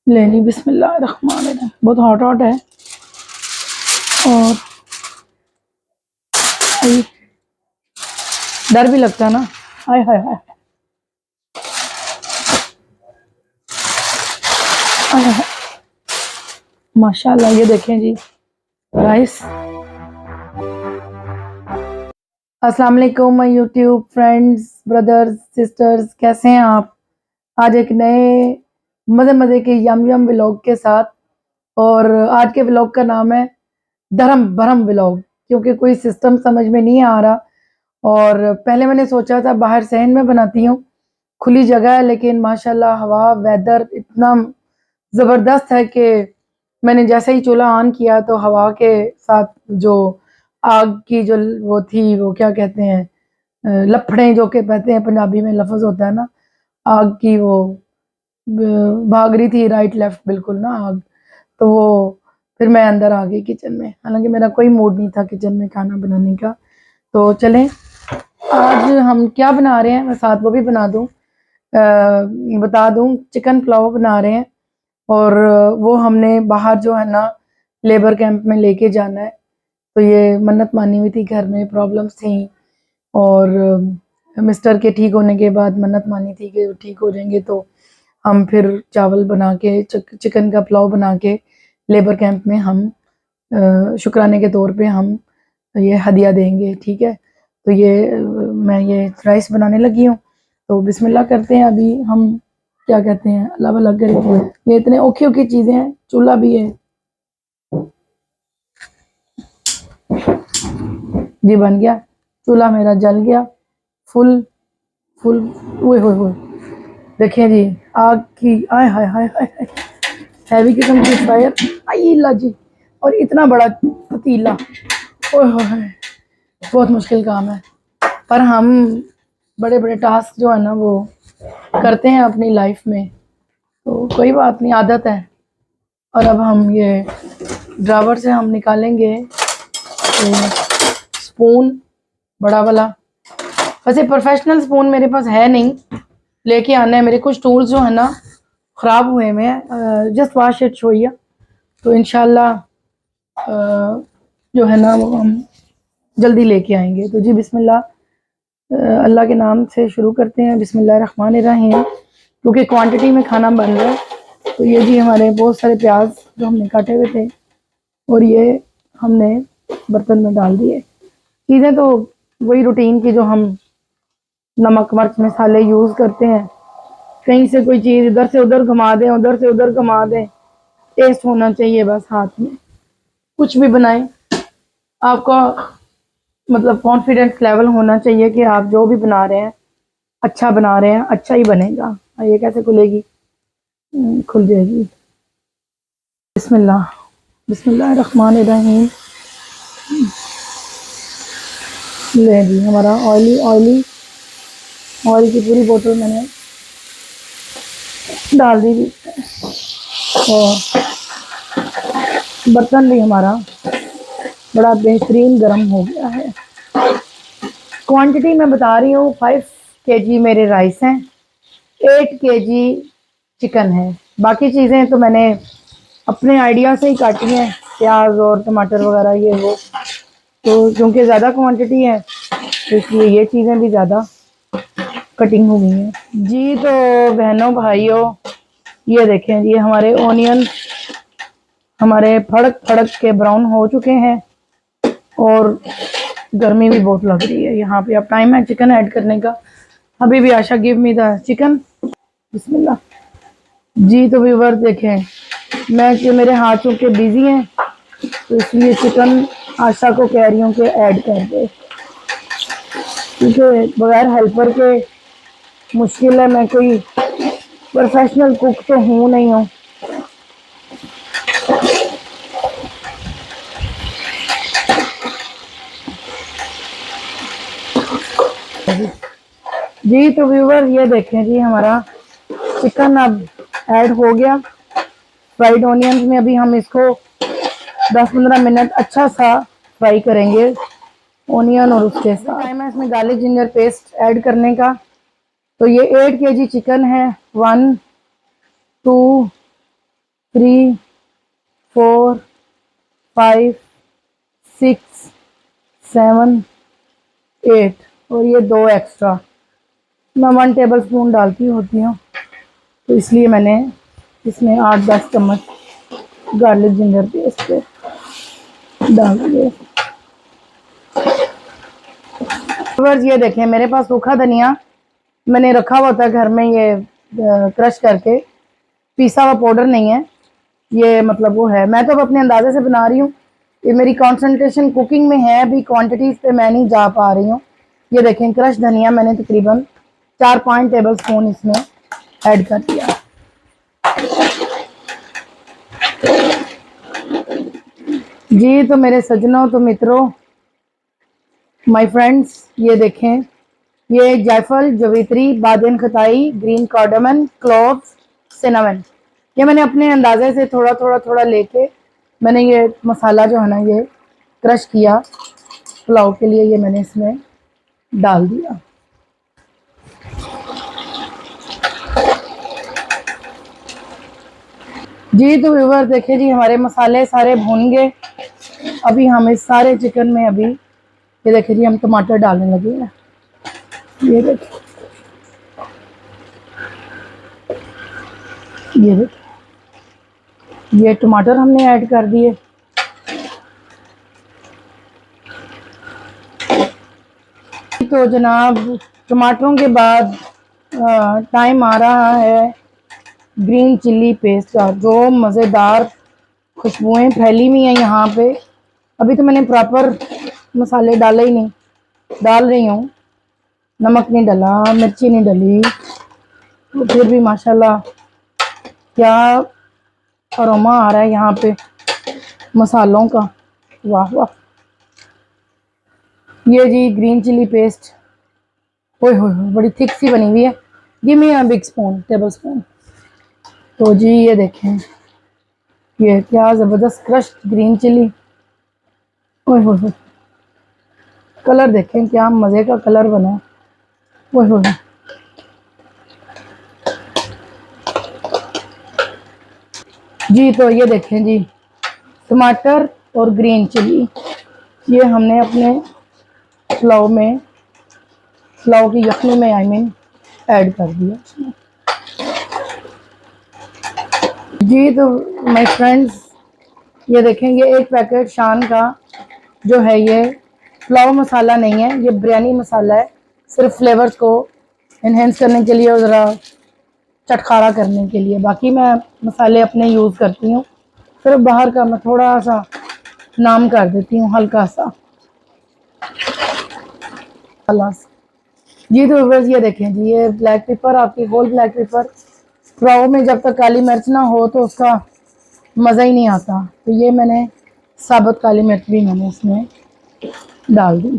लेनी बिस्मिल्लाहिर्रहमानिर्रहीम। बहुत हॉट हॉट है और डर भी लगता है ना। हाय हाय हाय हाय हाय। माशाल्लाह, ये देखें जी राइस। अस्सलाम वालेकुम my YouTube friends, brothers, sisters, कैसे हैं आप? आज एक नए मज़े मज़े के यम यम व्लॉग के साथ। और आज के व्लॉग का नाम है धर्म भरम व्लॉग, क्योंकि कोई सिस्टम समझ में नहीं आ रहा। और पहले मैंने सोचा था बाहर सहन में बनाती हूँ, खुली जगह है, लेकिन माशाल्लाह हवा वेदर इतना ज़बरदस्त है कि मैंने जैसे ही चूल्हा ऑन किया तो हवा के साथ जो आग की जो वो थी, वो क्या कहते हैं, लपड़ें जो के कहते हैं पंजाबी में लफ्ज़ होता है ना, आग की वो भाग रही थी राइट लेफ्ट बिल्कुल ना आग। तो वो फिर मैं अंदर आ गई किचन में, हालांकि मेरा कोई मूड नहीं था किचन में खाना बनाने का। तो चलें आज हम क्या बना रहे हैं, मैं साथ वो भी बता दूं। चिकन पुलाव बना रहे हैं और वो हमने बाहर जो है ना लेबर कैंप में लेके जाना है। तो ये मन्नत मानी हुई थी, घर में प्रॉब्लम्स थी और मिस्टर के ठीक होने के बाद मन्नत मानी थी कि ठीक हो जाएंगे तो हम फिर चावल बना के चिकन का पुलाव बना के लेबर कैंप में हम शुक्राने के तौर पे हम ये हदिया देंगे, ठीक है। तो ये मैं ये राइस बनाने लगी हूँ, तो बिस्मिल्लाह करते हैं। अभी हम क्या कहते हैं, अल्लाह भला करे। ये इतने औखी औखी चीज़ें हैं, चूल्हा भी है जी, बन गया चूल्हा, मेरा जल गया फुल फुल। ओए होए होए, देखिए जी आग की, आय हाय हाय हाय, हैवी किस्म की फायर अल्लाह जी। और इतना बड़ा पतीला, ओए होए, बहुत मुश्किल काम है। पर हम बड़े बड़े टास्क जो है ना वो करते हैं अपनी लाइफ में, तो कोई बात नहीं, आदत है। और अब हम ये ड्रावर से हम निकालेंगे स्पून बड़ा वाला। वैसे प्रोफेशनल स्पून मेरे पास है नहीं, लेके आना है। मेरे कुछ टूल्स जो है ना ख़राब हुए में है, जस्ट वाश इट शोइया। तो इंशाल्लाह जो है ना वो हम जल्दी लेके आएंगे। तो जी बिस्मिल्लाह, अल्लाह के नाम से शुरू करते हैं, बिस्मिल्लाहिर्रहमानिर्रहीम। क्योंकि क्वांटिटी में खाना बन रहा है। तो ये जी हमारे बहुत सारे प्याज जो हमने काटे हुए थे और ये हमने बर्तन में डाल दिए। चीज़ें तो वही रूटीन की जो हम नमक मिर्च मसाले यूज़ करते हैं। कहीं से कोई चीज़ इधर से उधर घुमा दें, उधर से उधर घुमा दें, टेस्ट होना चाहिए बस हाथ में। कुछ भी बनाएं, आपका मतलब कॉन्फिडेंस लेवल होना चाहिए कि आप जो भी बना रहे हैं अच्छा बना रहे हैं, अच्छा ही बनेगा। ये कैसे खुलेगी? खुल जाएगी। बिस्मिल्लाह बिस्मिल्लाहिर्रहमानिर्रहीम। ले जी हमारा ऑयली ऑयल की पूरी बोतल मैंने डाल दी थी। और बर्तन भी हमारा बड़ा बेहतरीन गर्म हो गया है। क्वांटिटी मैं बता रही हूँ, 5 kg मेरे राइस हैं, 8 kg चिकन है। बाकी चीज़ें तो मैंने अपने आइडिया से ही काटी हैं, प्याज और टमाटर वगैरह ये वो। तो क्योंकि ज़्यादा क्वांटिटी है तो इसलिए ये चीज़ें भी ज़्यादा कटिंग हो गई हैं जी। तो बहनों भाइयों, ये देखें जी हमारे ओनियन हमारे फड़क फड़क के ब्राउन हो चुके हैं और गर्मी भी बहुत लग रही है यहाँ पे। अब टाइम है चिकन ऐड करने का। अभी भी आशा गिव मी द चिकन। बिस्मिल्लाह जी। तो व्यूअर देखें, मैं कि मेरे हाथों के बिजी हैं तो इसलिए चिकन आशा को कह रही हूँ कि ऐड कर दे, क्योंकि बगैर हेल्पर के मुश्किल है। मैं कोई प्रोफेशनल कुक तो हूँ नहीं हूँ। जी तो व्यूअर ये देखें जी हमारा चिकन अब ऐड हो गया फ्राइड ऑनियंस में। अभी हम इसको 10-15 मिनट अच्छा सा फ्राई करेंगे ऑनियन और उसके साथ। टाइम है इसमें गार्लिक जिंजर पेस्ट ऐड करने का। तो ये 8 kg चिकन है, 1 2 3 4 5 6 7 8 और ये 2 एक्स्ट्रा। मैं 1 टेबल स्पून डालती होती हूँ, तो इसलिए मैंने इसमें 8-10 चम्मच गार्लिक जिंजर पेस्ट पे डाल दिए। ये देखें, मेरे पास सूखा धनिया मैंने रखा हुआ था घर में, ये क्रश करके, पीसा हुआ पाउडर नहीं है ये, मतलब वो है। मैं तो अब अपने अंदाजे से बना रही हूँ, ये मेरी कंसंट्रेशन कुकिंग में है, अभी क्वांटिटीज पे मैं नहीं जा पा रही हूँ। ये देखें, क्रश धनिया मैंने तकरीबन 4-5 टेबल स्पून इसमें ऐड कर दिया। जी तो मेरे सज्जनों, तो मित्रों, माय फ्रेंड्स, ये देखें, ये जायफल, जवित्री, बादिन खताई, ग्रीन कार्डमन, क्लोव्स, सिनेमन, ये मैंने अपने अंदाजे से थोड़ा थोड़ा थोड़ा लेके मैंने ये मसाला जो है ना, ये क्रश किया पुलाव के लिए, ये मैंने इसमें डाल दिया। जी तो व्यूअर देखिए जी, हमारे मसाले सारे भून गए। अभी हम इस सारे चिकन में अभी ये देखिए जी, हम टमाटर डालने लगे हैं। ये देखिए, ये देखिए, ये टमाटर हमने ऐड कर दिए। तो जनाब, टमाटरों के बाद टाइम आ रहा है ग्रीन चिल्ली पेस्ट का, जो मज़ेदार खुशबुएं फैली हुई हैं यहाँ पे। अभी तो मैंने प्रॉपर मसाले डाले ही नहीं, डाल रही हूँ। नमक नहीं डाला, मिर्ची नहीं डाली, तो फिर भी माशाल्लाह क्या अरोमा आ रहा है यहाँ पे मसालों का, वाह वाह। ये जी ग्रीन चिली पेस्ट, ओए होए बड़ी थिक सी बनी हुई है। Give me a big spoon, table spoon. तो जी ये देखें, ये क्या ज़बरदस्त क्रश्ड ग्रीन चिली, ओए होए, कलर देखें क्या मज़े का कलर बना, ओए होए। जी तो ये देखें जी, टमाटर और ग्रीन चिली ये हमने अपने पुलाव में, पुलाव की यखनी में आई मीन ऐड कर दिया। जी तो माय फ्रेंड्स, ये देखें, ये एक पैकेट शान का जो है, ये पुलाव मसाला नहीं है, ये बिरयानी मसाला है, सिर्फ फ्लेवर्स को इन्हेंस करने के लिए और ज़रा चटखारा करने के लिए। बाकी मैं मसाले अपने यूज़ करती हूँ, सिर्फ बाहर का मैं थोड़ा सा नाम कर देती हूँ, हल्का सा। जी तो बस ये देखें जी, ये ब्लैक पेपर, आपकी होल ब्लैक पेपर, पुलाव में जब तक काली मिर्च ना हो तो उसका मज़ा ही नहीं आता, तो ये मैंने साबुत काली मिर्च भी मैंने इसमें डाल दी।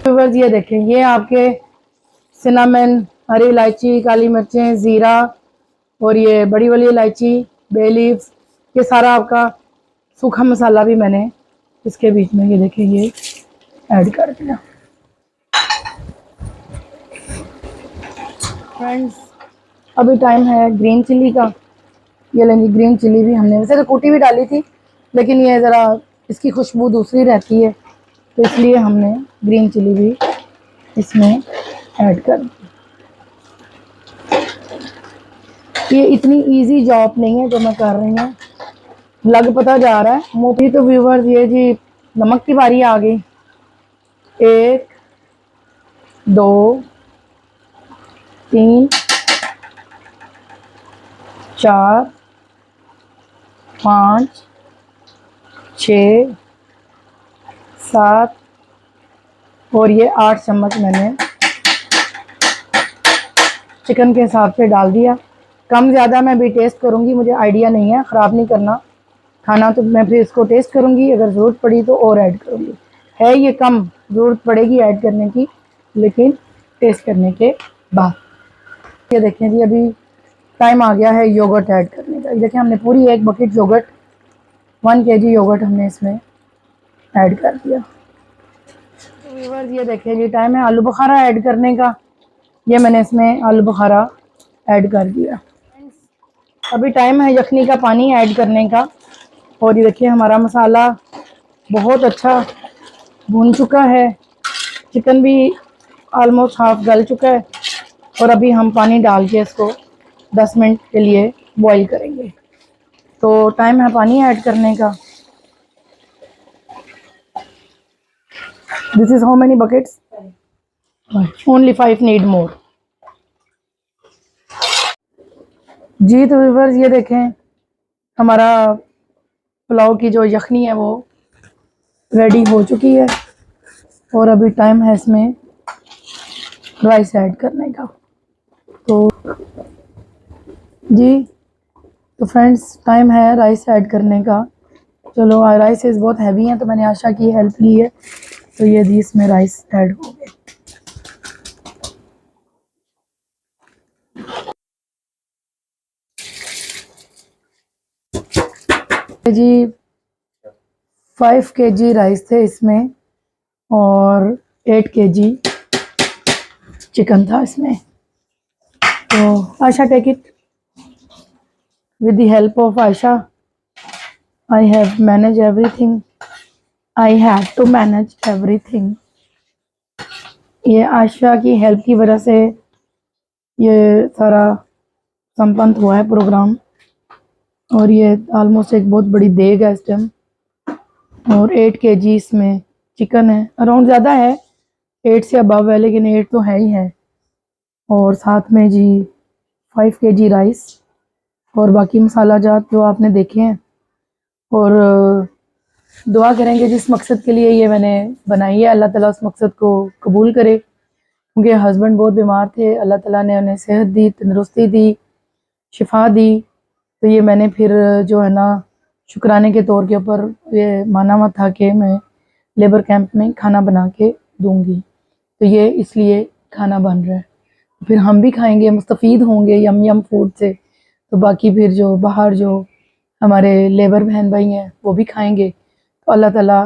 तो बस ये देखें, ये आपके सिनामन, हरी इलायची, काली मिर्चें, ज़ीरा और ये बड़ी वाली इलायची, बे लीव्स, ये सारा आपका सूखा मसाला भी मैंने इसके बीच में ये देखें ये ऐड कर दिया। फ्रेंड्स, अभी टाइम है ग्रीन चिली का। ये लेंगे ग्रीन चिली भी हमने वैसे तो कूटी भी डाली थी, लेकिन ये ज़रा इसकी खुशबू दूसरी रहती है, तो इसलिए हमने ग्रीन चिली भी इसमें ऐड कर दी। ये इतनी इजी जॉब नहीं है जो मैं कर रही हूँ, लग पता जा रहा है मुझे। तो व्यूवर्स, ये जी नमक की बारी आ गई। 1 2 3 4 5 6 7 और ये 8 चम्मच मैंने चिकन के हिसाब से डाल दिया। कम ज़्यादा मैं भी टेस्ट करूँगी, मुझे आइडिया नहीं है, ख़राब नहीं करना खाना, तो मैं फिर इसको टेस्ट करूँगी, अगर ज़रूरत पड़ी तो और ऐड करूँगी। है ये कम, ज़रूरत पड़ेगी ऐड करने की, लेकिन टेस्ट करने के बाद। ये देखें जी, अभी टाइम आ गया है योगर्ट ऐड करने का। देखिए, हमने पूरी 1 बकेट योगर्ट, 1 kg योगर्ट हमने इसमें ऐड कर दिया। तो व्यूअर्स, ये देखें जी, टाइम है आलू बुखारा ऐड करने का। ये मैंने इसमें आलू बुखारा ऐड कर दिया। अभी टाइम है यखनी का पानी ऐड करने का। और ये देखिए हमारा मसाला बहुत अच्छा भून चुका है, चिकन भी ऑलमोस्ट हाफ गल चुका है। और अभी हम पानी डाल के इसको 10 मिनट के लिए बॉईल करेंगे। तो टाइम है पानी ऐड करने का। This is how many buckets? Only 5 need more. जी तो व्यूअर्स ये देखें हमारा पुलाव की जो यखनी है वो रेडी हो चुकी है। और अभी टाइम है इसमें राइस ऐड करने का। तो जी तो फ्रेंड्स टाइम है राइस ऐड करने का। चलो राइसेस बहुत हैवी हैं तो मैंने आशा की हेल्प ली है। तो ये जी इसमें राइस ऐड हो गए। जी 5 kg राइस थे इसमें और 8 kg चिकन था इसमें। तो Asha take it with the help of Aisha. I have managed everything. I had to manage everything. ये आशा की हेल्प की वजह से ये सारा संपन्न हुआ है प्रोग्राम। और ये ऑलमोस्ट एक बहुत बड़ी देग है इस टाइम। और 8 kg इसमें चिकन है, अराउंड ज़्यादा है, 8 से अबव है लेकिन 8 तो है ही है। और साथ में जी 5 kg राइस और बाकी मसाला जात जो आपने देखे हैं। और दुआ करेंगे जिस मकसद के लिए ये मैंने बनाई है अल्लाह ताला उस मकसद को कबूल करे। क्योंकि हस्बैंड बहुत बीमार थे, अल्लाह ताला ने उन्हें सेहत दी, तंदुरुस्ती दी, शिफा दी। तो ये मैंने फिर जो है ना शुक्राने के तौर के ऊपर ये माना हुआ था कि मैं लेबर कैंप में खाना बना के दूंगी। तो ये इसलिए खाना बन रहा है, फिर हम भी खाएंगे, मुस्तफ़ीद होंगे यम यम फूड से। तो बाकी फिर जो बाहर जो हमारे लेबर बहन भाई हैं वो भी खाएंगे। तो अल्लाह ताला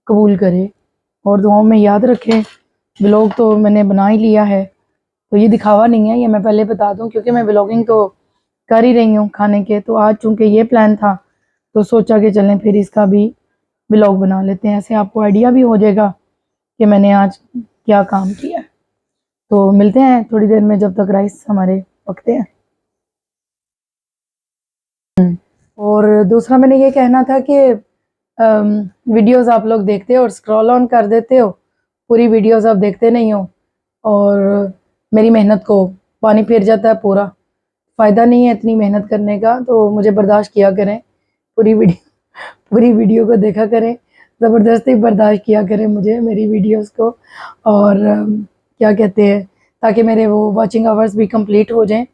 कबूल करे और दुआओं में याद रखें। व्लॉग तो मैंने बना ही लिया है, तो ये दिखावा नहीं है, ये मैं पहले बता दूं क्योंकि मैं व्लॉगिंग तो कर ही रही हूँ खाने के। तो आज चूँकि ये प्लान था तो सोचा कि चलें फिर इसका भी व्लॉग बना लेते हैं, ऐसे आपको आइडिया भी हो जाएगा कि मैंने आज क्या काम किया है। तो मिलते हैं थोड़ी देर में जब तक राइस हमारे पकते हैं। और दूसरा मैंने ये कहना था कि वीडियोस आप लोग देखते हो और स्क्रॉल ऑन कर देते हो, पूरी वीडियोस आप देखते नहीं हो और मेरी मेहनत को पानी फिर जाता है पूरा। फ़ायदा नहीं है इतनी मेहनत करने का, तो मुझे बर्दाश्त किया करें। पूरी वीडियो को देखा करें, ज़बरदस्ती बर्दाश्त किया करें मुझे मेरी वीडियोस को। और क्या कहते हैं, ताकि मेरे वो वॉचिंग आवर्स भी कंप्लीट हो जाएं।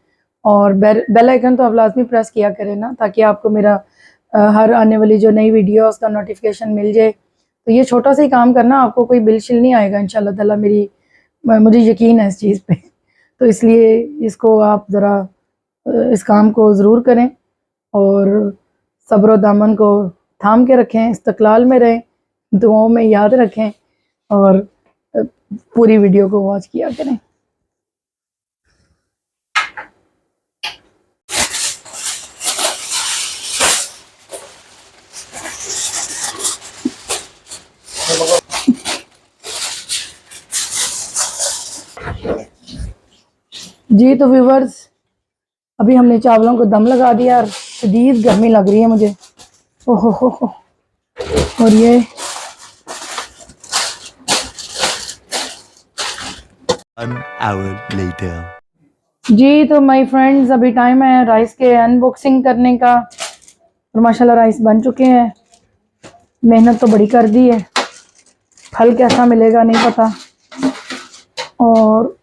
और बेल आइकन तो आप लाजमी प्रेस किया करें ना, ताकि आपको मेरा हर आने वाली जो नई वीडियो उसका नोटिफिकेशन मिल जाए। तो ये छोटा सा ही काम करना, आपको कोई बिल शिल नहीं आएगा इंशाल्लाह ताला, मुझे यकीन है इस चीज़ पे। तो इसलिए इसको आप ज़रा इस काम को ज़रूर करें और सब्र दामन को थाम के रखें, इस्तक़लाल में रहें, दुआओं में याद रखें और पूरी वीडियो को वॉच किया करें। जी तो व्यूवर्स अभी हमने चावलों को दम लगा दिया और शदीद गर्मी लग रही है मुझे। ओहो हो। और ये An hour later. जी तो माय फ्रेंड्स अभी टाइम है राइस के अनबॉक्सिंग करने का। और माशाल्लाह राइस बन चुके हैं। मेहनत तो बड़ी कर दी है, फल कैसा मिलेगा नहीं पता। और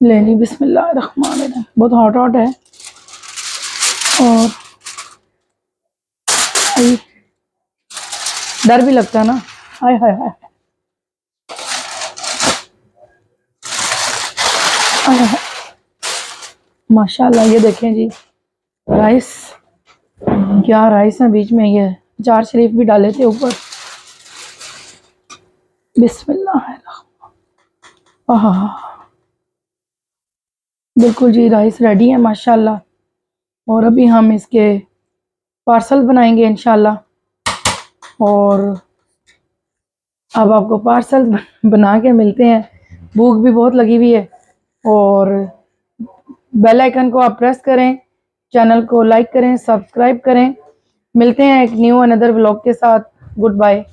लेनी बिस्मिल्लाहिर्रहमानिर्रहीम, बहुत हॉट है। और डर भी लगता है ना, हाय हाय हाय माशाल्लाह। ये देखें जी राइस, क्या राइस है, बीच में ये अचार शरीफ भी डाले थे ऊपर। बिस्मिल्लाह। बिल्कुल जी, राइस रेडी है माशाल्लाह। और अभी हम इसके पार्सल बनाएंगे इंशाल्लाह। और अब आपको पार्सल बना के मिलते हैं, भूख भी बहुत लगी हुई है। और बेल आइकन को आप प्रेस करें, चैनल को लाइक करें, सब्सक्राइब करें। मिलते हैं एक न्यू अनदर व्लॉग के साथ। Good bye.